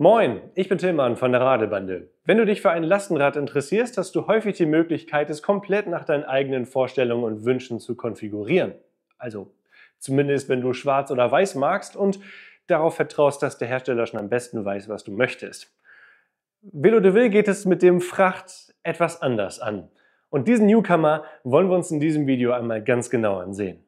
Moin, ich bin Tillmann von der Radelbande. Wenn du dich für ein Lastenrad interessierst, hast du häufig die Möglichkeit, es komplett nach deinen eigenen Vorstellungen und Wünschen zu konfigurieren. Also zumindest, wenn du schwarz oder weiß magst und darauf vertraust, dass der Hersteller schon am besten weiß, was du möchtest. Velo de Vil geht es mit dem Fracht etwas anders an. Und diesen Newcomer wollen wir uns in diesem Video einmal ganz genau ansehen.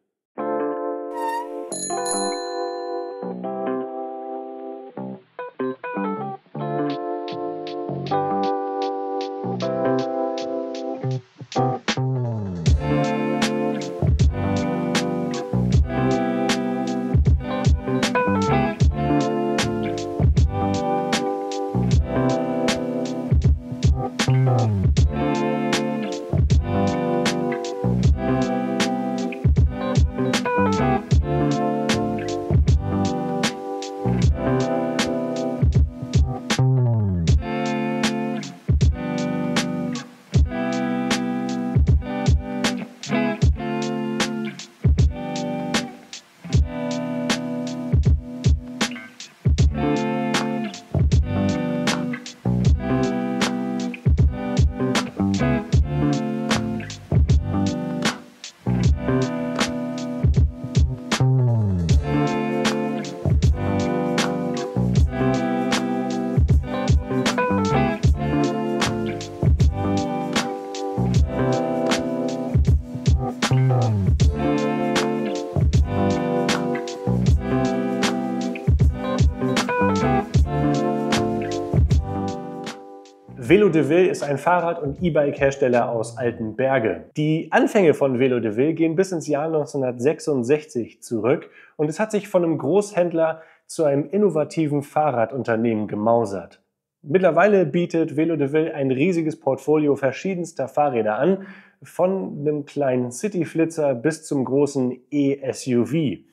Velo de Vil ist ein Fahrrad- und E-Bike-Hersteller aus Altenberge. Die Anfänge von Velo de Vil gehen bis ins Jahr 1966 zurück und es hat sich von einem Großhändler zu einem innovativen Fahrradunternehmen gemausert. Mittlerweile bietet Velo de Vil ein riesiges Portfolio verschiedenster Fahrräder an, von einem kleinen City-Flitzer bis zum großen E-SUV.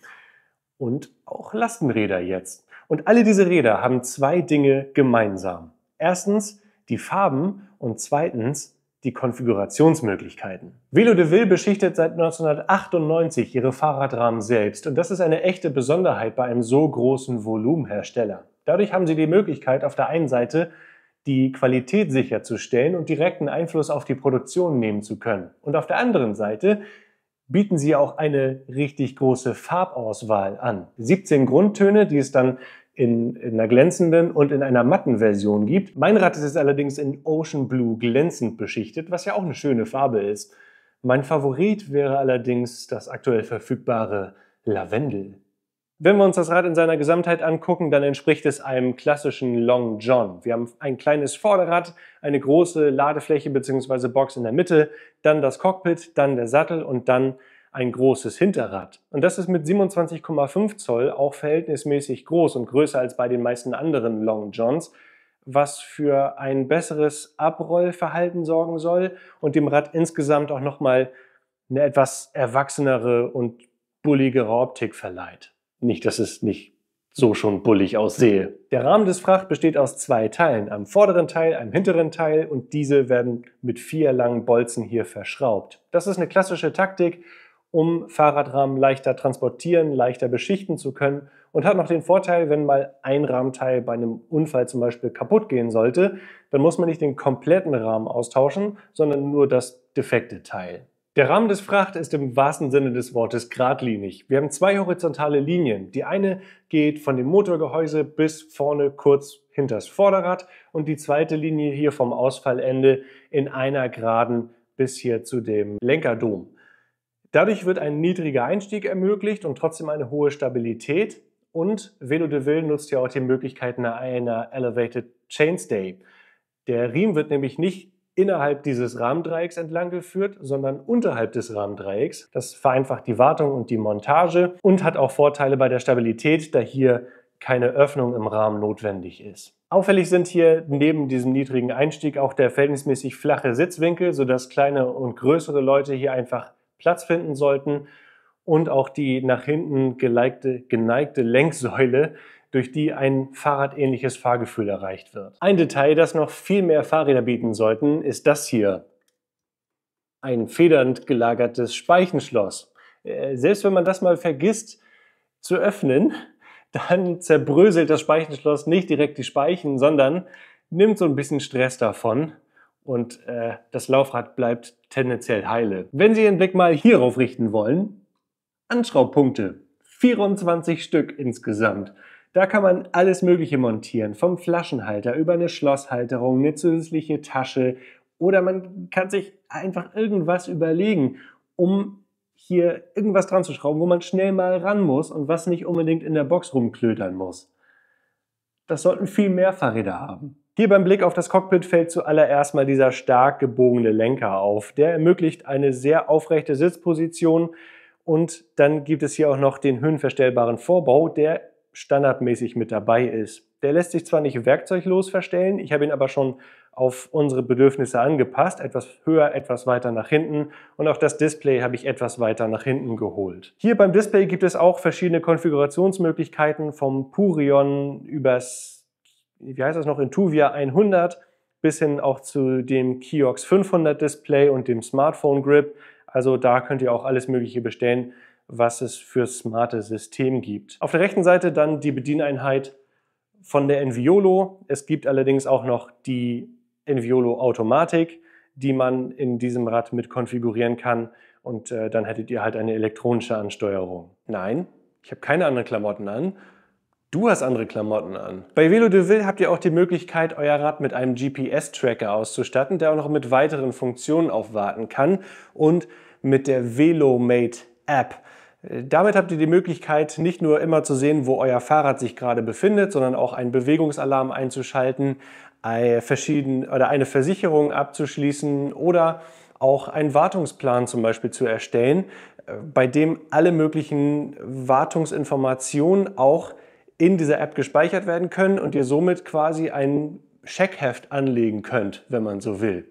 Und auch Lastenräder jetzt. Und alle diese Räder haben zwei Dinge gemeinsam. Erstens die Farben und zweitens die Konfigurationsmöglichkeiten. Velo de Vil beschichtet seit 1998 ihre Fahrradrahmen selbst und das ist eine echte Besonderheit bei einem so großen Volumenhersteller. Dadurch haben sie die Möglichkeit, auf der einen Seite die Qualität sicherzustellen und direkten Einfluss auf die Produktion nehmen zu können. Und auf der anderen Seite bieten sie auch eine richtig große Farbauswahl an. 17 Grundtöne, die es dann in einer glänzenden und in einer matten Version gibt. Mein Rad ist allerdings in Ocean Blue glänzend beschichtet, was ja auch eine schöne Farbe ist. Mein Favorit wäre allerdings das aktuell verfügbare Lavendel. Wenn wir uns das Rad in seiner Gesamtheit angucken, dann entspricht es einem klassischen Long John. Wir haben ein kleines Vorderrad, eine große Ladefläche bzw. Box in der Mitte, dann das Cockpit, dann der Sattel und dann ein großes Hinterrad. Und das ist mit 27,5 Zoll auch verhältnismäßig groß und größer als bei den meisten anderen Long Johns, was für ein besseres Abrollverhalten sorgen soll und dem Rad insgesamt auch nochmal eine etwas erwachsenere und bulligere Optik verleiht. Nicht, dass es nicht so schon bullig aussehe. Der Rahmen des Fracht besteht aus zwei Teilen, einem vorderen Teil, einem hinteren Teil und diese werden mit 4 langen Bolzen hier verschraubt. Das ist eine klassische Taktik, um Fahrradrahmen leichter transportieren, leichter beschichten zu können und hat noch den Vorteil, wenn mal ein Rahmenteil bei einem Unfall zum Beispiel kaputt gehen sollte, dann muss man nicht den kompletten Rahmen austauschen, sondern nur das defekte Teil. Der Rahmen des Fracht ist im wahrsten Sinne des Wortes geradlinig. Wir haben 2 horizontale Linien. Die eine geht von dem Motorgehäuse bis vorne kurz hinters Vorderrad und die zweite Linie hier vom Ausfallende in einer Geraden bis hier zu dem Lenkerdom. Dadurch wird ein niedriger Einstieg ermöglicht und trotzdem eine hohe Stabilität. Und Velo de Vil nutzt ja auch die Möglichkeiten einer Elevated Chainstay. Der Riemen wird nämlich nicht innerhalb dieses Rahmendreiecks entlang geführt, sondern unterhalb des Rahmendreiecks. Das vereinfacht die Wartung und die Montage und hat auch Vorteile bei der Stabilität, da hier keine Öffnung im Rahmen notwendig ist. Auffällig sind hier neben diesem niedrigen Einstieg auch der verhältnismäßig flache Sitzwinkel, sodass kleine und größere Leute hier einfach Platz finden sollten und auch die nach hinten geneigte Lenksäule, durch die ein fahrradähnliches Fahrgefühl erreicht wird. Ein Detail, das noch viel mehr Fahrräder bieten sollten, ist das hier. Ein federnd gelagertes Speichenschloss. Selbst wenn man das mal vergisst zu öffnen, dann zerbröselt das Speichenschloss nicht direkt die Speichen, sondern nimmt so ein bisschen Stress davon und das Laufrad bleibt tendenziell heile. Wenn Sie Ihren Blick mal hierauf richten wollen, Anschraubpunkte, 24 Stück insgesamt. Da kann man alles Mögliche montieren, vom Flaschenhalter über eine Schlosshalterung, eine zusätzliche Tasche oder man kann sich einfach irgendwas überlegen, um hier irgendwas dran zu schrauben, wo man schnell mal ran muss und was nicht unbedingt in der Box rumklötern muss. Das sollten viel mehr Fahrräder haben. Hier beim Blick auf das Cockpit fällt zuallererst mal dieser stark gebogene Lenker auf. Der ermöglicht eine sehr aufrechte Sitzposition und dann gibt es hier auch noch den höhenverstellbaren Vorbau, der standardmäßig mit dabei ist. Der lässt sich zwar nicht werkzeuglos verstellen, ich habe ihn aber schon auf unsere Bedürfnisse angepasst, etwas höher, etwas weiter nach hinten und auch das Display habe ich etwas weiter nach hinten geholt. Hier beim Display gibt es auch verschiedene Konfigurationsmöglichkeiten vom Purion übers, wie heißt das noch, Intuvia 100 bis hin auch zu dem Kiox 500 Display und dem Smartphone Grip. Also da könnt ihr auch alles Mögliche bestellen, was es für smarte System gibt. Auf der rechten Seite dann die Bedieneinheit von der Enviolo. Es gibt allerdings auch noch die Enviolo Automatik, die man in diesem Rad mit konfigurieren kann und dann hättet ihr halt eine elektronische Ansteuerung. Nein, ich habe keine anderen Klamotten an. Du hast andere Klamotten an. Bei Velo de Ville habt ihr auch die Möglichkeit, euer Rad mit einem GPS-Tracker auszustatten, der auch noch mit weiteren Funktionen aufwarten kann und mit der VeloMate App. Damit habt ihr die Möglichkeit, nicht nur immer zu sehen, wo euer Fahrrad sich gerade befindet, sondern auch einen Bewegungsalarm einzuschalten, eine Versicherung abzuschließen oder auch einen Wartungsplan zum Beispiel zu erstellen, bei dem alle möglichen Wartungsinformationen auch in dieser App gespeichert werden können und ihr somit quasi ein Checkheft anlegen könnt, wenn man so will.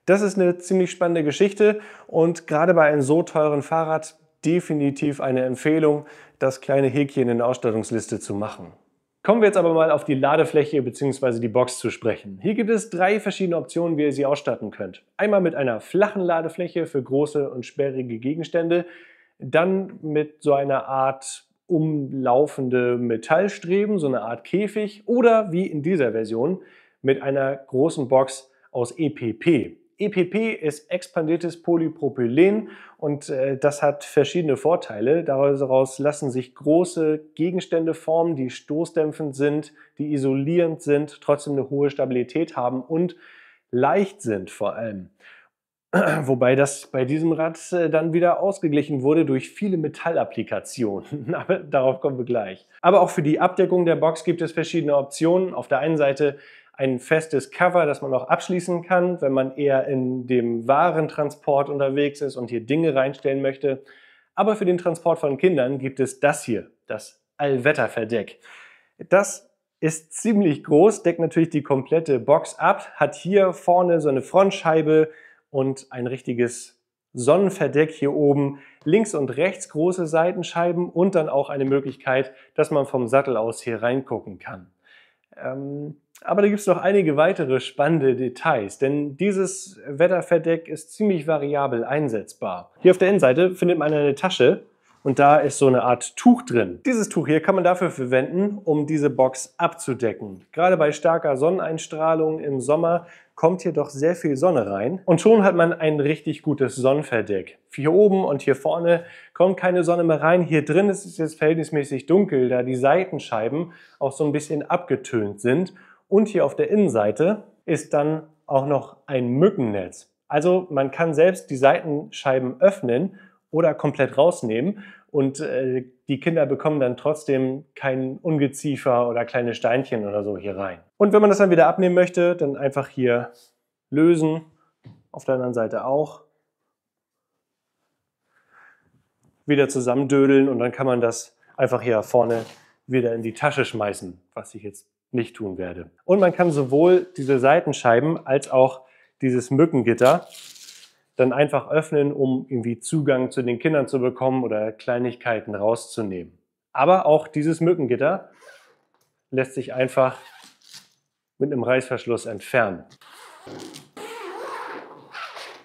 Das ist eine ziemlich spannende Geschichte und gerade bei einem so teuren Fahrrad definitiv eine Empfehlung, das kleine Häkchen in der Ausstattungsliste zu machen. Kommen wir jetzt aber mal auf die Ladefläche bzw. die Box zu sprechen. Hier gibt es 3 verschiedene Optionen, wie ihr sie ausstatten könnt. Einmal mit einer flachen Ladefläche für große und sperrige Gegenstände, dann mit so einer Art umlaufende Metallstreben, so eine Art Käfig oder wie in dieser Version mit einer großen Box aus EPP. EPP ist expandiertes Polypropylen und das hat verschiedene Vorteile. Daraus lassen sich große Gegenstände formen, die stoßdämpfend sind, die isolierend sind, trotzdem eine hohe Stabilität haben und leicht sind vor allem. Wobei das bei diesem Rad dann wieder ausgeglichen wurde durch viele Metallapplikationen. Aber darauf kommen wir gleich. Aber auch für die Abdeckung der Box gibt es verschiedene Optionen. Auf der einen Seite ein festes Cover, das man auch abschließen kann, wenn man eher in dem Warentransport unterwegs ist und hier Dinge reinstellen möchte. Aber für den Transport von Kindern gibt es das hier, das Allwetterverdeck. Das ist ziemlich groß, deckt natürlich die komplette Box ab, hat hier vorne so eine Frontscheibe und ein richtiges Sonnenverdeck hier oben, links und rechts große Seitenscheiben und dann auch eine Möglichkeit, dass man vom Sattel aus hier reingucken kann. Aber da gibt es noch einige weitere spannende Details, denn dieses Wetterverdeck ist ziemlich variabel einsetzbar. Hier auf der Innenseite findet man eine Tasche und da ist so eine Art Tuch drin. Dieses Tuch hier kann man dafür verwenden, um diese Box abzudecken. Gerade bei starker Sonneneinstrahlung im Sommer kommt hier doch sehr viel Sonne rein und schon hat man ein richtig gutes Sonnenverdeck. Hier oben und hier vorne kommt keine Sonne mehr rein. Hier drin ist es jetzt verhältnismäßig dunkel, da die Seitenscheiben auch so ein bisschen abgetönt sind. Und hier auf der Innenseite ist dann auch noch ein Mückennetz. Also man kann selbst die Seitenscheiben öffnen oder komplett rausnehmen und die Kinder bekommen dann trotzdem kein Ungeziefer oder kleine Steinchen oder so hier rein. Und wenn man das dann wieder abnehmen möchte, dann einfach hier lösen, auf der anderen Seite auch. Wieder zusammendödeln und dann kann man das einfach hier vorne wieder in die Tasche schmeißen, was ich jetzt nicht tun werde. Und man kann sowohl diese Seitenscheiben als auch dieses Mückengitter dann einfach öffnen, um irgendwie Zugang zu den Kindern zu bekommen oder Kleinigkeiten rauszunehmen. Aber auch dieses Mückengitter lässt sich einfach mit einem Reißverschluss entfernen.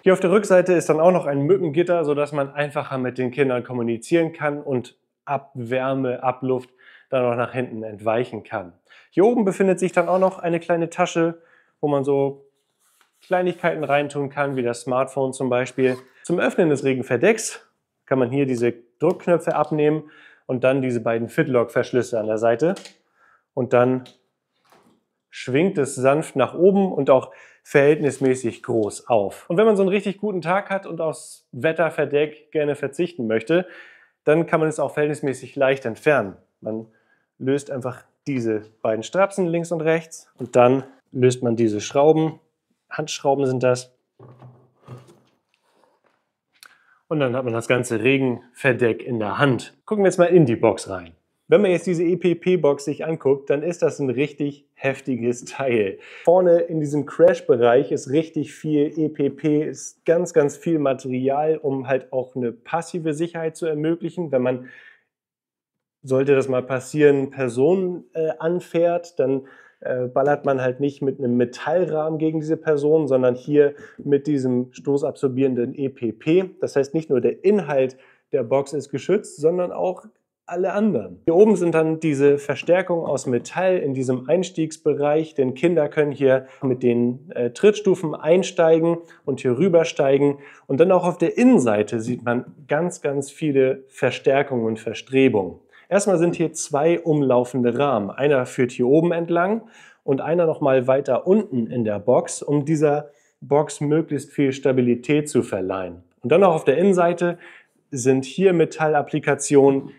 Hier auf der Rückseite ist dann auch noch ein Mückengitter, sodass man einfacher mit den Kindern kommunizieren kann und Abwärme, Abluft dann auch nach hinten entweichen kann. Hier oben befindet sich dann auch noch eine kleine Tasche, wo man so Kleinigkeiten reintun kann, wie das Smartphone zum Beispiel. Zum Öffnen des Regenverdecks kann man hier diese Druckknöpfe abnehmen und dann diese beiden Fitlock-Verschlüsse an der Seite. Und dann schwingt es sanft nach oben und auch verhältnismäßig groß auf. Und wenn man so einen richtig guten Tag hat und aufs Wetterverdeck gerne verzichten möchte, dann kann man es auch verhältnismäßig leicht entfernen. Man löst einfach diese beiden Strapsen links und rechts und dann löst man diese Schrauben, Handschrauben sind das, und dann hat man das ganze Regenverdeck in der Hand. Gucken wir jetzt mal in die Box rein. Wenn man jetzt diese EPP-Box sich anguckt, dann ist das ein richtig heftiges Teil. Vorne in diesem Crash-Bereich ist richtig viel EPP, ist ganz, ganz viel Material, um halt auch eine passive Sicherheit zu ermöglichen. Wenn man, sollte das mal passieren, Personen anfährt, dann ballert man halt nicht mit einem Metallrahmen gegen diese Person, sondern hier mit diesem stoßabsorbierenden EPP. Das heißt, nicht nur der Inhalt der Box ist geschützt, sondern auch alle anderen. Hier oben sind dann diese Verstärkungen aus Metall in diesem Einstiegsbereich, denn Kinder können hier mit den Trittstufen einsteigen und hier rübersteigen. Und dann auch auf der Innenseite sieht man ganz, ganz viele Verstärkungen und Verstrebungen. Erstmal sind hier zwei umlaufende Rahmen. Einer führt hier oben entlang und einer nochmal weiter unten in der Box, um dieser Box möglichst viel Stabilität zu verleihen. Und dann auch auf der Innenseite sind hier Metallapplikationen,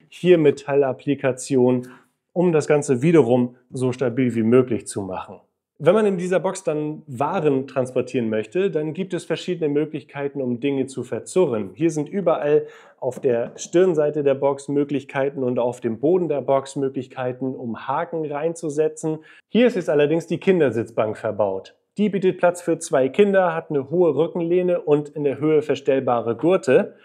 um das Ganze wiederum so stabil wie möglich zu machen. Wenn man in dieser Box dann Waren transportieren möchte, dann gibt es verschiedene Möglichkeiten, um Dinge zu verzurren. Hier sind überall auf der Stirnseite der Box Möglichkeiten und auf dem Boden der Box Möglichkeiten, um Haken reinzusetzen. Hier ist jetzt allerdings die Kindersitzbank verbaut. Die bietet Platz für 2 Kinder, hat eine hohe Rückenlehne und in der Höhe verstellbare Gurte,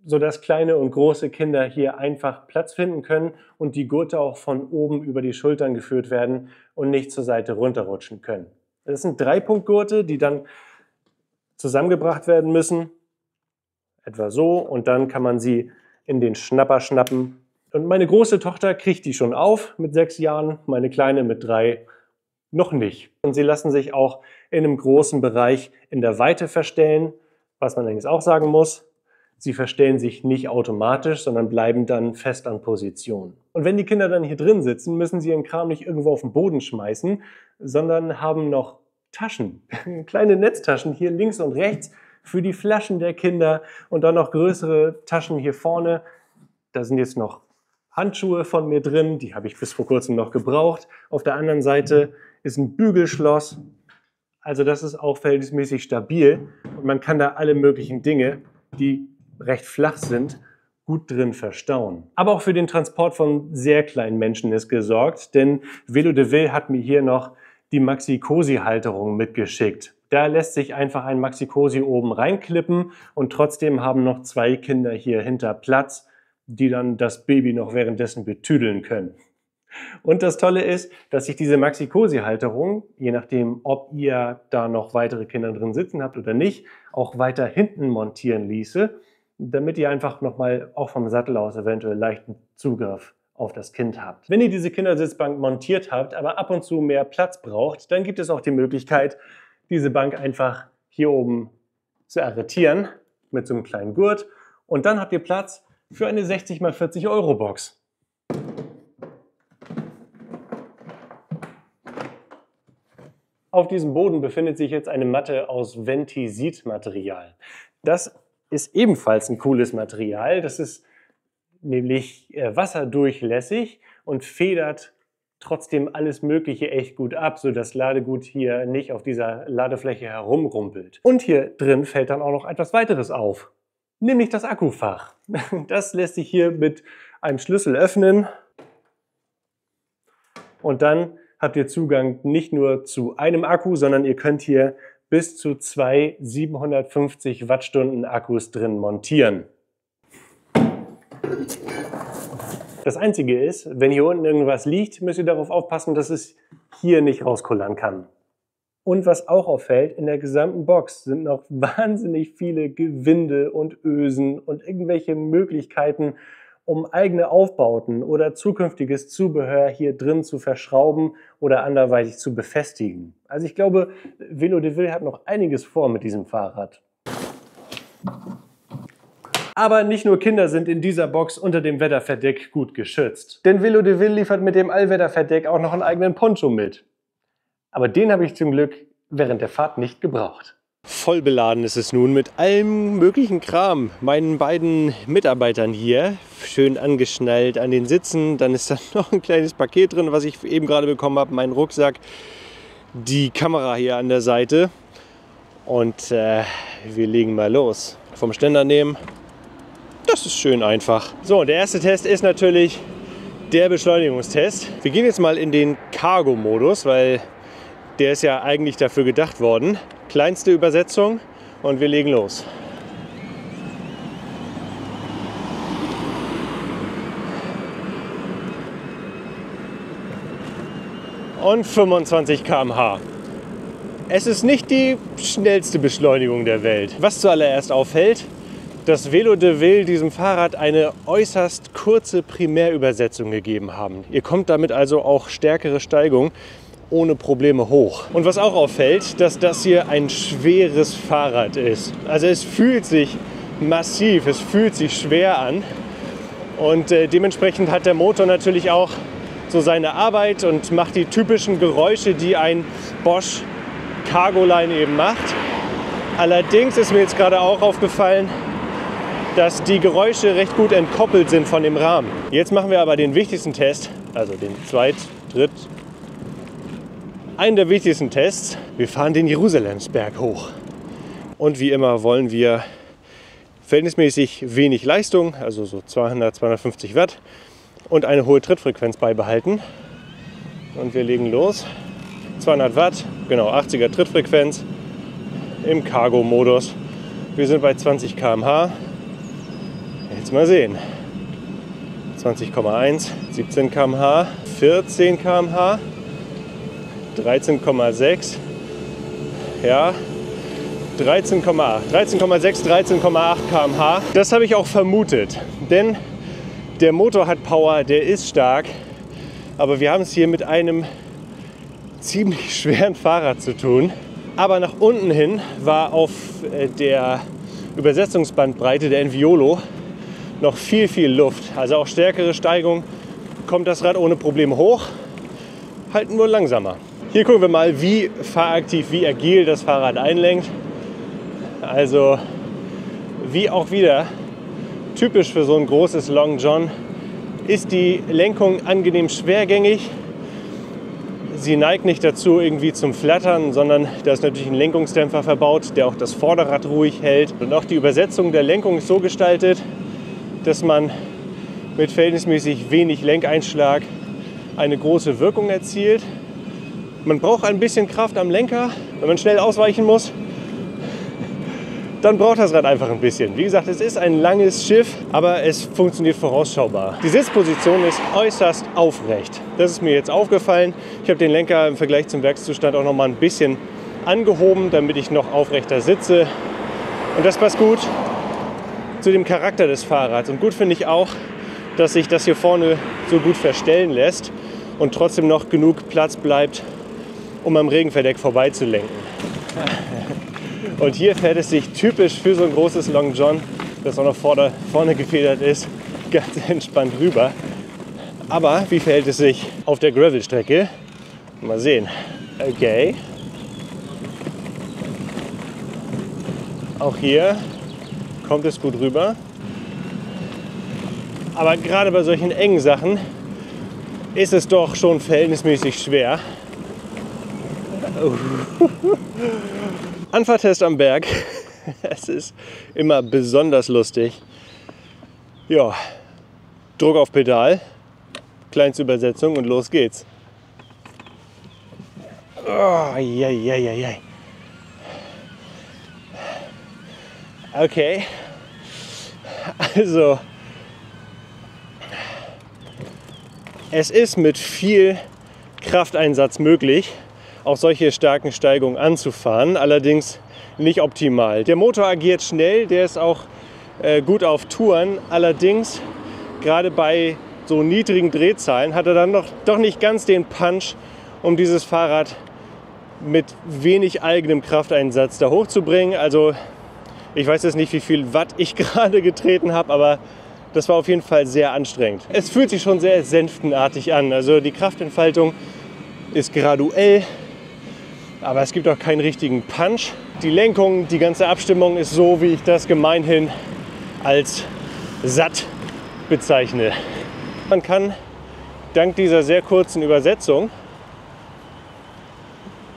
sodass kleine und große Kinder hier einfach Platz finden können und die Gurte auch von oben über die Schultern geführt werden und nicht zur Seite runterrutschen können. Das sind 3-Punkt-Gurte, die dann zusammengebracht werden müssen, etwa so, und dann kann man sie in den Schnapper schnappen. Und meine große Tochter kriegt die schon auf mit 6 Jahren, meine Kleine mit 3 noch nicht. Und sie lassen sich auch in einem großen Bereich in der Weite verstellen, was man allerdings auch sagen muss. Sie verstellen sich nicht automatisch, sondern bleiben dann fest an Position. Und wenn die Kinder dann hier drin sitzen, müssen sie ihren Kram nicht irgendwo auf den Boden schmeißen, sondern haben noch Taschen, kleine Netztaschen hier links und rechts für die Flaschen der Kinder und dann noch größere Taschen hier vorne. Da sind jetzt noch Handschuhe von mir drin, die habe ich bis vor kurzem noch gebraucht. Auf der anderen Seite ist ein Bügelschloss. Also das ist auch verhältnismäßig stabil und man kann da alle möglichen Dinge, die recht flach sind, gut drin verstauen. Aber auch für den Transport von sehr kleinen Menschen ist gesorgt, denn Velo de Vil hat mir hier noch die Maxi-Cosi-Halterung mitgeschickt. Da lässt sich einfach ein Maxi-Cosi oben reinklippen und trotzdem haben noch 2 Kinder hier hinter Platz, die dann das Baby noch währenddessen betüdeln können. Und das Tolle ist, dass ich diese Maxi-Cosi-Halterung, je nachdem, ob ihr da noch weitere Kinder drin sitzen habt oder nicht, auch weiter hinten montieren ließe, damit ihr einfach nochmal auch vom Sattel aus eventuell leichten Zugriff auf das Kind habt. Wenn ihr diese Kindersitzbank montiert habt, aber ab und zu mehr Platz braucht, dann gibt es auch die Möglichkeit, diese Bank einfach hier oben zu arretieren mit so einem kleinen Gurt und dann habt ihr Platz für eine 60 x 40 Euro Box. Auf diesem Boden befindet sich jetzt eine Matte aus Ventisit-Material. Das ist ebenfalls ein cooles Material. Das ist nämlich wasserdurchlässig und federt trotzdem alles Mögliche echt gut ab, sodass das Ladegut hier nicht auf dieser Ladefläche herumrumpelt. Und hier drin fällt dann auch noch etwas weiteres auf, nämlich das Akkufach. Das lässt sich hier mit einem Schlüssel öffnen und dann habt ihr Zugang nicht nur zu einem Akku, sondern ihr könnt hier bis zu 2 750 Wattstunden Akkus drin montieren. Das Einzige ist, wenn hier unten irgendwas liegt, müsst ihr darauf aufpassen, dass es hier nicht rauskullern kann. Und was auch auffällt, in der gesamten Box sind noch wahnsinnig viele Gewinde und Ösen und irgendwelche Möglichkeiten, um eigene Aufbauten oder zukünftiges Zubehör hier drin zu verschrauben oder anderweitig zu befestigen. Also ich glaube, Velo de Vil hat noch einiges vor mit diesem Fahrrad. Aber nicht nur Kinder sind in dieser Box unter dem Wetterverdeck gut geschützt. Denn Velo de Vil liefert mit dem Allwetterverdeck auch noch einen eigenen Poncho mit. Aber den habe ich zum Glück während der Fahrt nicht gebraucht. Voll beladen ist es nun mit allem möglichen Kram. Meinen beiden Mitarbeitern hier, schön angeschnallt an den Sitzen. Dann ist da noch ein kleines Paket drin, was ich eben gerade bekommen habe. Mein Rucksack, die Kamera hier an der Seite. Und wir legen mal los. Vom Ständer nehmen. Das ist schön einfach. So, der erste Test ist natürlich der Beschleunigungstest. Wir gehen jetzt mal in den Cargo-Modus, weil der ist ja eigentlich dafür gedacht worden. Kleinste Übersetzung und wir legen los. Und 25 km/h. Es ist nicht die schnellste Beschleunigung der Welt. Was zuallererst auffällt, dass Velo de Vil diesem Fahrrad eine äußerst kurze Primärübersetzung gegeben haben. Ihr kommt damit also auch stärkere Steigung ohne Probleme hoch. Und was auch auffällt, dass das hier ein schweres Fahrrad ist. Also es fühlt sich massiv, es fühlt sich schwer an. Und dementsprechend hat der Motor natürlich auch so seine Arbeit und macht die typischen Geräusche, die ein Bosch Cargoline eben macht. Allerdings ist mir jetzt gerade auch aufgefallen, dass die Geräusche recht gut entkoppelt sind von dem Rahmen. Jetzt machen wir aber den wichtigsten Test, also den einen der wichtigsten Tests. Wir fahren den Jerusalemsberg hoch. Und wie immer wollen wir verhältnismäßig wenig Leistung, also so 200, 250 Watt und eine hohe Trittfrequenz beibehalten. Und wir legen los. 200 Watt, genau 80er Trittfrequenz im Cargo-Modus. Wir sind bei 20 km/h. Jetzt mal sehen. 20,1, 17 km/h, 14 km/h, 13,6, ja, 13,8, 13,6, 13,8 km/h. Das habe ich auch vermutet, denn der Motor hat Power, der ist stark, aber wir haben es hier mit einem ziemlich schweren Fahrrad zu tun. Aber nach unten hin war auf der Übersetzungsbandbreite der Enviolo noch viel Luft. Also auch stärkere Steigung kommt das Rad ohne Probleme hoch, halt nur langsamer. Hier gucken wir mal, wie fahraktiv, wie agil das Fahrrad einlenkt. Also wie auch wieder typisch für so ein großes Long John ist die Lenkung angenehm schwergängig. Sie neigt nicht dazu irgendwie zum Flattern, sondern da ist natürlich ein Lenkungsdämpfer verbaut, der auch das Vorderrad ruhig hält. Und auch die Übersetzung der Lenkung ist so gestaltet, dass man mit verhältnismäßig wenig Lenkeinschlag eine große Wirkung erzielt. Man braucht ein bisschen Kraft am Lenker, wenn man schnell ausweichen muss. Dann braucht das Rad einfach ein bisschen. Wie gesagt, es ist ein langes Schiff, aber es funktioniert vorausschaubar. Die Sitzposition ist äußerst aufrecht. Das ist mir jetzt aufgefallen. Ich habe den Lenker im Vergleich zum Werkszustand auch noch mal ein bisschen angehoben, damit ich noch aufrechter sitze. Und das passt gut zu dem Charakter des Fahrrads. Und gut finde ich auch, dass sich das hier vorne so gut verstellen lässt und trotzdem noch genug Platz bleibt, um am Regenverdeck vorbeizulenken. Und hier fährt es sich typisch für so ein großes Long John, das auch noch vorne gefedert ist, ganz entspannt rüber. Aber wie verhält es sich auf der Gravelstrecke? Mal sehen. Okay. Auch hier kommt es gut rüber. Aber gerade bei solchen engen Sachen ist es doch schon verhältnismäßig schwer. Anfahrtest am Berg. Es ist immer besonders lustig. Ja, Druck auf Pedal, kleinste Übersetzung und los geht's. Oh, jei. Okay, also es ist mit viel Krafteinsatz möglich, auch solche starken Steigungen anzufahren, allerdings nicht optimal. Der Motor agiert schnell, der ist auch gut auf Touren, allerdings gerade bei so niedrigen Drehzahlen hat er dann doch nicht ganz den Punch, um dieses Fahrrad mit wenig eigenem Krafteinsatz da hochzubringen. Also ich weiß jetzt nicht, wie viel Watt ich gerade getreten habe, aber das war auf jeden Fall sehr anstrengend. Es fühlt sich schon sehr senftenartig an. Also die Kraftentfaltung ist graduell, aber es gibt auch keinen richtigen Punch. Die Lenkung, die ganze Abstimmung ist so, wie ich das gemeinhin als satt bezeichne. Man kann dank dieser sehr kurzen Übersetzung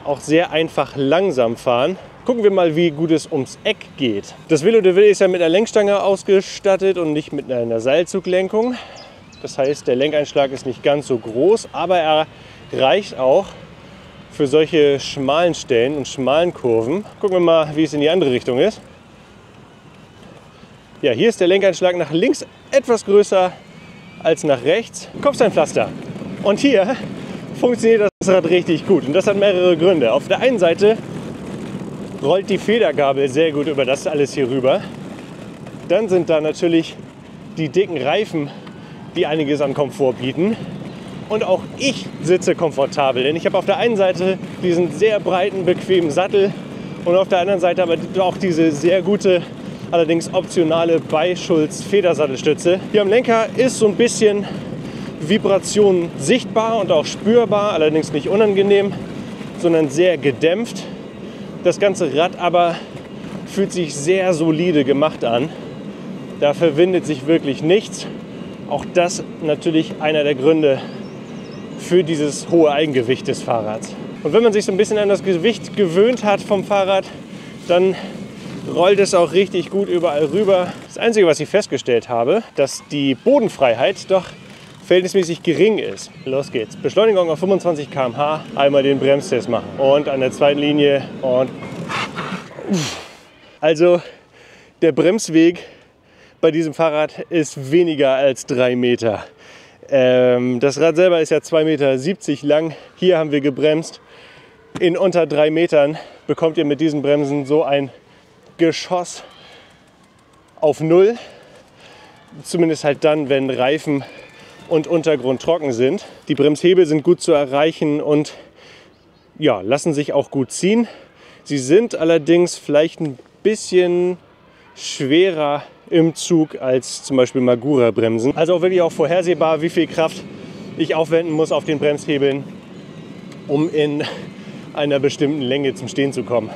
auch sehr einfach langsam fahren. Gucken wir mal, wie gut es ums Eck geht. Das Vélo de Vil ist ja mit einer Lenkstange ausgestattet und nicht mit einer Seilzuglenkung. Das heißt, der Lenkeinschlag ist nicht ganz so groß, aber er reicht auch für solche schmalen Stellen und schmalen Kurven. Gucken wir mal, wie es in die andere Richtung ist. Ja, hier ist der Lenkeinschlag nach links etwas größer als nach rechts. Kopfsteinpflaster. Und hier funktioniert das Rad richtig gut. Und das hat mehrere Gründe. Auf der einen Seite rollt die Federgabel sehr gut über das alles hier rüber. Dann sind da natürlich die dicken Reifen, die einiges an Komfort bieten. Und auch ich sitze komfortabel, denn ich habe auf der einen Seite diesen sehr breiten, bequemen Sattel und auf der anderen Seite aber auch diese sehr gute, allerdings optionale Beischulz-Federsattelstütze. Hier am Lenker ist so ein bisschen Vibration sichtbar und auch spürbar, allerdings nicht unangenehm, sondern sehr gedämpft. Das ganze Rad aber fühlt sich sehr solide gemacht an. Da verwindet sich wirklich nichts. Auch das natürlich einer der Gründe für dieses hohe Eigengewicht des Fahrrads. Und wenn man sich so ein bisschen an das Gewicht gewöhnt hat vom Fahrrad, dann rollt es auch richtig gut überall rüber. Das Einzige, was ich festgestellt habe, dass die Bodenfreiheit doch verhältnismäßig gering ist. Los geht's. Beschleunigung auf 25 km/h. Einmal den Bremstest machen. Und an der zweiten Linie. Und also der Bremsweg bei diesem Fahrrad ist weniger als 3 Meter. Das Rad selber ist ja 2,70 Meter lang. Hier haben wir gebremst. In unter 3 Metern bekommt ihr mit diesen Bremsen so ein Geschoss auf Null. Zumindest halt dann, wenn Reifen und Untergrund trocken sind. Die Bremshebel sind gut zu erreichen und ja, lassen sich auch gut ziehen. Sie sind allerdings vielleicht ein bisschen schwerer im Zug als zum Beispiel Magura-Bremsen. Also auch wirklich auch vorhersehbar, wie viel Kraft ich aufwenden muss auf den Bremshebeln, um in einer bestimmten Länge zum Stehen zu kommen.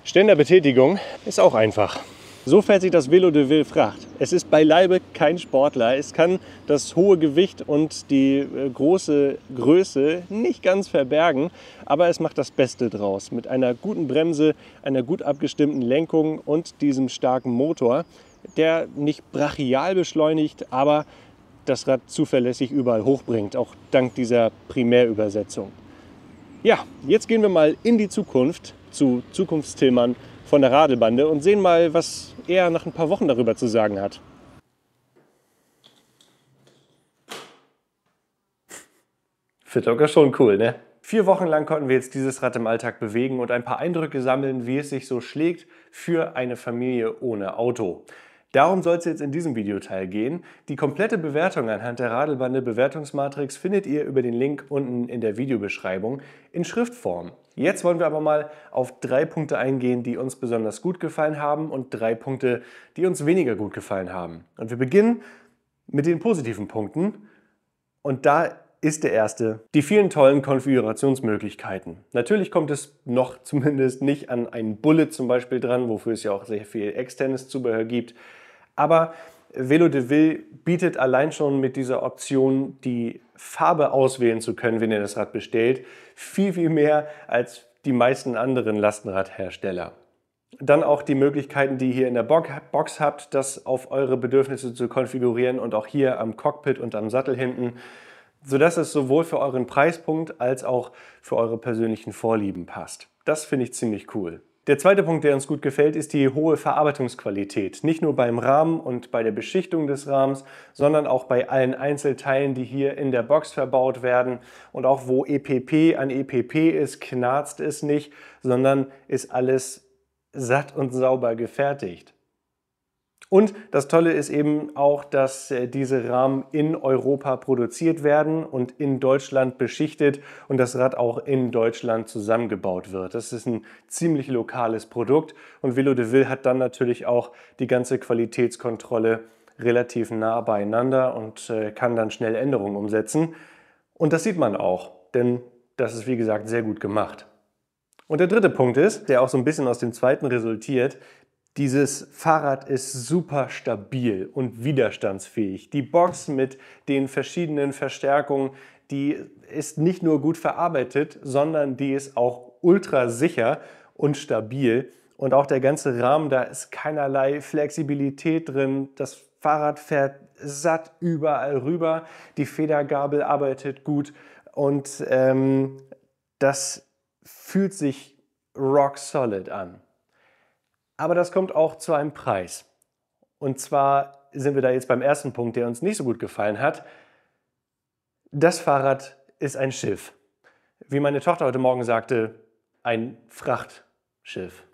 Ständerbetätigung ist auch einfach. So fährt sich das Vélo de Vil Fracht. Es ist beileibe kein Sportler. Es kann das hohe Gewicht und die große Größe nicht ganz verbergen, aber es macht das Beste draus. Mit einer guten Bremse, einer gut abgestimmten Lenkung und diesem starken Motor, der nicht brachial beschleunigt, aber das Rad zuverlässig überall hochbringt, auch dank dieser Primärübersetzung. Ja, jetzt gehen wir mal in die Zukunft zu Zukunftstillmann von der Radelbande und sehen mal, was er nach ein paar Wochen darüber zu sagen hat. Fitlocker schon cool, ne? 4 Wochen lang konnten wir jetzt dieses Rad im Alltag bewegen und ein paar Eindrücke sammeln, wie es sich so schlägt für eine Familie ohne Auto. Darum soll es jetzt in diesem Videoteil gehen. Die komplette Bewertung anhand der Radelbande Bewertungsmatrix findet ihr über den Link unten in der Videobeschreibung in Schriftform. Jetzt wollen wir aber mal auf 3 Punkte eingehen, die uns besonders gut gefallen haben und 3 Punkte, die uns weniger gut gefallen haben. Und wir beginnen mit den positiven Punkten und da ist der erste: die vielen tollen Konfigurationsmöglichkeiten. Natürlich kommt es noch zumindest nicht an einen Bullet zum Beispiel dran, wofür es ja auch sehr viel externes Zubehör gibt. Aber Vélo de Vil bietet allein schon mit dieser Option, die Farbe auswählen zu können, wenn ihr das Rad bestellt, viel, viel mehr als die meisten anderen Lastenradhersteller. Dann auch die Möglichkeiten, die ihr hier in der Box habt, das auf eure Bedürfnisse zu konfigurieren und auch hier am Cockpit und am Sattel hinten, sodass es sowohl für euren Preispunkt als auch für eure persönlichen Vorlieben passt. Das finde ich ziemlich cool. Der zweite Punkt, der uns gut gefällt, ist die hohe Verarbeitungsqualität. Nicht nur beim Rahmen und bei der Beschichtung des Rahmens, sondern auch bei allen Einzelteilen, die hier in der Box verbaut werden. Und auch wo EPP an EPP ist, knarzt es nicht, sondern ist alles satt und sauber gefertigt. Und das Tolle ist eben auch, dass diese Rahmen in Europa produziert werden und in Deutschland beschichtet und das Rad auch in Deutschland zusammengebaut wird. Das ist ein ziemlich lokales Produkt und Velo de Vil hat dann natürlich auch die ganze Qualitätskontrolle relativ nah beieinander und kann dann schnell Änderungen umsetzen. Und das sieht man auch, denn das ist wie gesagt sehr gut gemacht. Und der dritte Punkt ist, der auch so ein bisschen aus dem zweiten resultiert: Dieses Fahrrad ist super stabil und widerstandsfähig. Die Box mit den verschiedenen Verstärkungen, die ist nicht nur gut verarbeitet, sondern die ist auch ultra sicher und stabil. Und auch der ganze Rahmen, da ist keinerlei Flexibilität drin. Das Fahrrad fährt satt überall rüber. Die Federgabel arbeitet gut und das fühlt sich rock solid an. Aber das kommt auch zu einem Preis. Und zwar sind wir da jetzt beim ersten Punkt, der uns nicht so gut gefallen hat. Das Fahrrad ist ein Schiff. Wie meine Tochter heute Morgen sagte, ein Frachtschiff.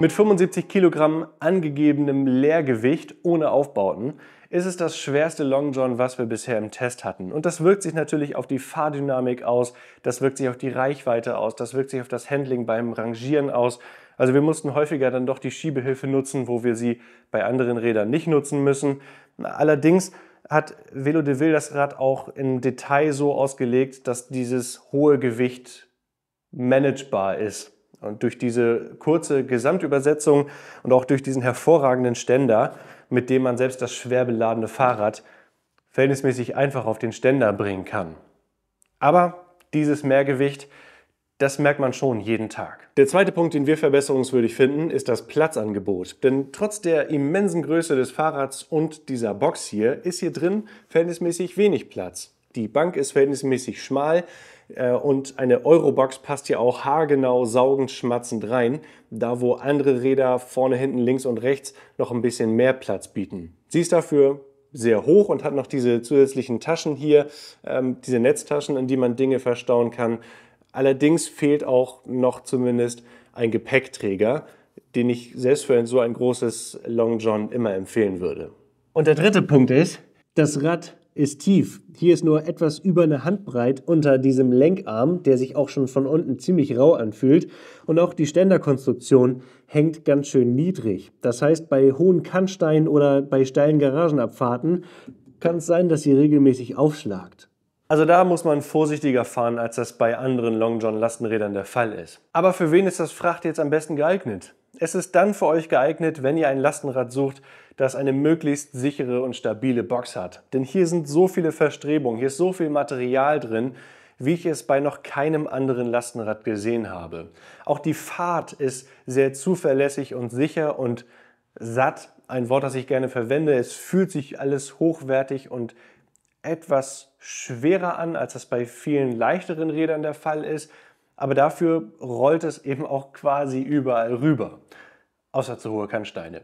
Mit 75 Kilogramm angegebenem Leergewicht ohne Aufbauten ist es das schwerste Long John, was wir bisher im Test hatten. Und das wirkt sich natürlich auf die Fahrdynamik aus, das wirkt sich auf die Reichweite aus, das wirkt sich auf das Handling beim Rangieren aus. Also wir mussten häufiger dann doch die Schiebehilfe nutzen, wo wir sie bei anderen Rädern nicht nutzen müssen. Allerdings hat Velo de Vil das Rad auch im Detail so ausgelegt, dass dieses hohe Gewicht managebar ist. Und durch diese kurze Gesamtübersetzung und auch durch diesen hervorragenden Ständer, mit dem man selbst das schwer beladene Fahrrad verhältnismäßig einfach auf den Ständer bringen kann. Aber dieses Mehrgewicht, das merkt man schon jeden Tag. Der zweite Punkt, den wir verbesserungswürdig finden, ist das Platzangebot. Denn trotz der immensen Größe des Fahrrads und dieser Box hier ist hier drin verhältnismäßig wenig Platz. Die Bank ist verhältnismäßig schmal und eine Eurobox passt hier auch haargenau saugend schmatzend rein, da wo andere Räder vorne, hinten, links und rechts noch ein bisschen mehr Platz bieten. Sie ist dafür sehr hoch und hat noch diese zusätzlichen Taschen hier, diese Netztaschen, in die man Dinge verstauen kann. Allerdings fehlt auch noch zumindest ein Gepäckträger, den ich selbst für so ein großes Long John immer empfehlen würde. Und der dritte Punkt ist, das Rad ist tief. Hier ist nur etwas über eine Handbreit unter diesem Lenkarm, der sich auch schon von unten ziemlich rau anfühlt. Und auch die Ständerkonstruktion hängt ganz schön niedrig. Das heißt, bei hohen Kannsteinen oder bei steilen Garagenabfahrten kann es sein, dass sie regelmäßig aufschlagt. Also da muss man vorsichtiger fahren, als das bei anderen Long John Lastenrädern der Fall ist. Aber für wen ist das Fracht jetzt am besten geeignet? Es ist dann für euch geeignet, wenn ihr ein Lastenrad sucht, das eine möglichst sichere und stabile Box hat. Denn hier sind so viele Verstrebungen, hier ist so viel Material drin, wie ich es bei noch keinem anderen Lastenrad gesehen habe. Auch die Fahrt ist sehr zuverlässig und sicher und satt. Ein Wort, das ich gerne verwende. Es fühlt sich alles hochwertig und etwas schwerer an, als das bei vielen leichteren Rädern der Fall ist. Aber dafür rollt es eben auch quasi überall rüber. Außer zu hohe Kannsteine.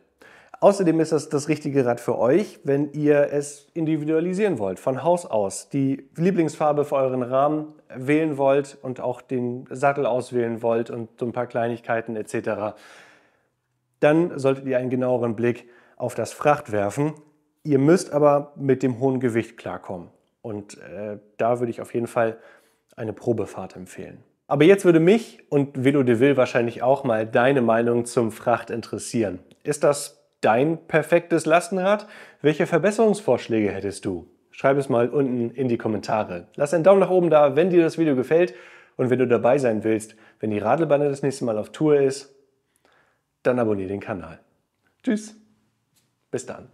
Außerdem ist das richtige Rad für euch, wenn ihr es individualisieren wollt, von Haus aus. Die Lieblingsfarbe für euren Rahmen wählen wollt und auch den Sattel auswählen wollt und so ein paar Kleinigkeiten etc. Dann solltet ihr einen genaueren Blick auf das Fracht werfen. Ihr müsst aber mit dem hohen Gewicht klarkommen. Und da würde ich auf jeden Fall eine Probefahrt empfehlen. Aber jetzt würde mich und Velo de Vil wahrscheinlich auch mal deine Meinung zum Fracht interessieren. Ist das dein perfektes Lastenrad? Welche Verbesserungsvorschläge hättest du? Schreib es mal unten in die Kommentare. Lass einen Daumen nach oben da, wenn dir das Video gefällt und wenn du dabei sein willst, wenn die Radelbande das nächste Mal auf Tour ist, dann abonniere den Kanal. Tschüss, bis dann.